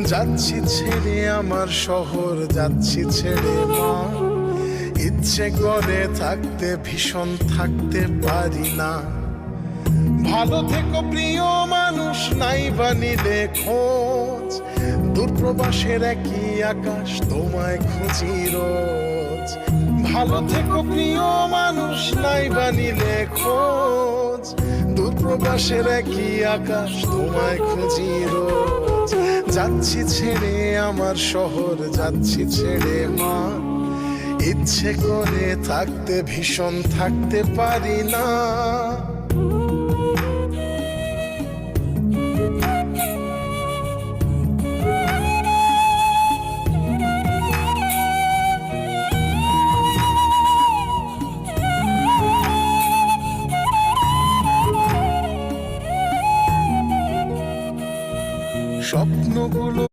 যাচ্ছি ছেড়ে আমার শহর, যাচ্ছি ছেড়ে মা। ইচ্ছে করে থাকতে ভীষণ থাকতে পারি না। ভালো থেকো প্রিয় মানুষ, নাই বা নিলে খোঁজ। দূরপ্রবাসের একই আকাশ, তোমায় খুঁজি রোজ। ভালো থেকো প্রিয় মানুষ, নাই বা নিলে খোঁজ। দূরপ্রবাসের একই আকাশ, তোমায় খুঁজি রোজ। যাচ্ছি ছেড়ে আমার শহর, যাচ্ছি ছেড়ে মা। ইচ্ছে করে থাকতে ভীষণ থাকতে পারি না।